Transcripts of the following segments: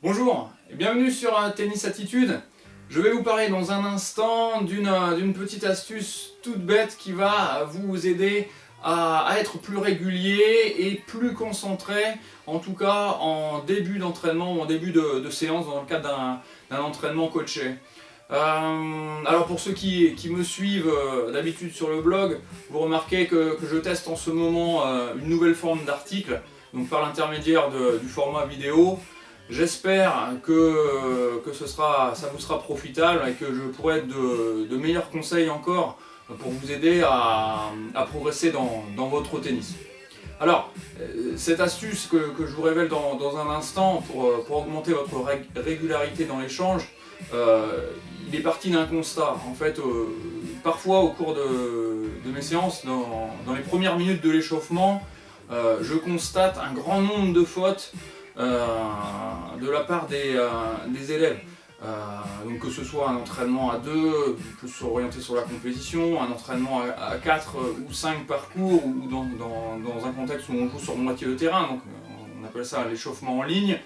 Bonjour et bienvenue sur Tennis Attitude. Je vais vous parler dans un instant d'une petite astuce toute bête qui va vous aider à être plus régulier et plus concentré, en tout cas en début d'entraînement ou en début de séance dans le cadre d'un entraînement coaché. Alors pour ceux qui me suivent d'habitude sur le blog, vous remarquez que je teste en ce moment une nouvelle forme d'article, donc par l'intermédiaire du format vidéo. J'espère que ça vous sera profitable et que je pourrai être de meilleurs conseils encore pour vous aider à progresser dans votre tennis. Alors, cette astuce que je vous révèle dans un instant pour augmenter votre régularité dans l'échange, il est parti d'un constat. En fait, parfois au cours de mes séances, dans les premières minutes de l'échauffement, je constate un grand nombre de fautes de la part des élèves. Donc que ce soit un entraînement à 2, plus orienté sur la compétition, un entraînement à 4 ou 5 parcours, ou dans un contexte où on joue sur moitié de terrain, donc on appelle ça l'échauffement en ligne.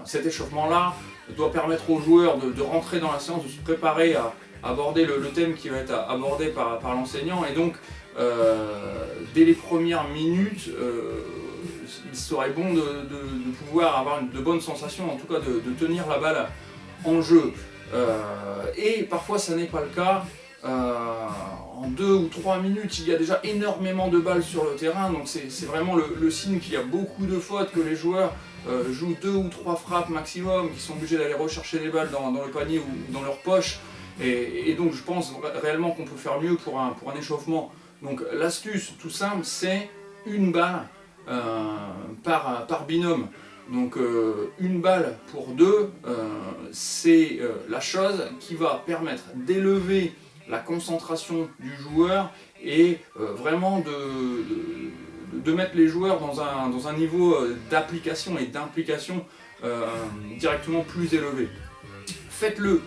Cet échauffement-là doit permettre aux joueurs de rentrer dans la séance, de se préparer à aborder le thème qui va être abordé par l'enseignant, et donc dès les premières minutes, il serait bon de pouvoir avoir de bonnes sensations, en tout cas de tenir la balle en jeu. Et parfois ça n'est pas le cas. En 2 ou 3 minutes, il y a déjà énormément de balles sur le terrain, donc c'est vraiment le signe qu'il y a beaucoup de fautes, que les joueurs jouent 2 ou 3 frappes maximum, qu'ils sont obligés d'aller rechercher les balles dans le panier ou dans leur poche. Et donc je pense réellement qu'on peut faire mieux pour un échauffement. Donc l'astuce tout simple, c'est une balle par binôme. Donc une balle pour deux, c'est la chose qui va permettre d'élever la concentration du joueur et vraiment de mettre les joueurs dans un niveau d'application et d'implication directement plus élevé. Faites-le.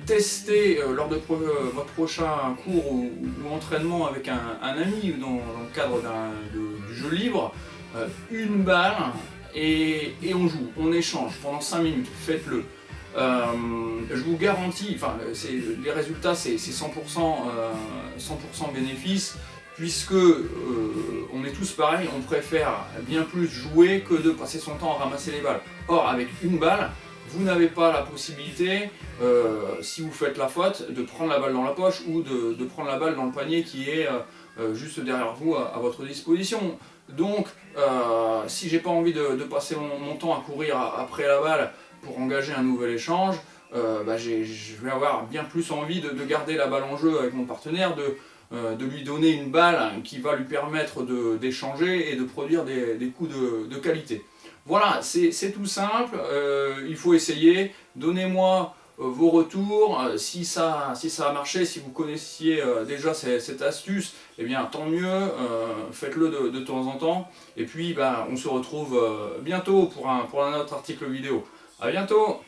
Testez lors de votre prochain cours ou entraînement avec un ami ou dans le cadre du jeu libre, une balle et on joue, on échange pendant 5 minutes, faites-le. Je vous garantis, les résultats c'est 100% bénéfice, puisque on est tous pareils, on préfère bien plus jouer que de passer son temps à ramasser les balles. Or avec une balle, vous n'avez pas la possibilité, si vous faites la faute, de prendre la balle dans la poche ou de prendre la balle dans le panier qui est juste derrière vous à votre disposition. Donc, si j'ai pas envie de passer mon temps à courir après la balle pour engager un nouvel échange, je vais avoir bien plus envie de garder la balle en jeu avec mon partenaire, de lui donner une balle qui va lui permettre d'échanger et de produire des coups de qualité. Voilà, c'est tout simple, il faut essayer. Donnez-moi vos retours, si ça a marché, si vous connaissiez déjà cette astuce, eh bien tant mieux, faites-le de temps en temps. Et puis on se retrouve bientôt pour un autre article vidéo. A bientôt!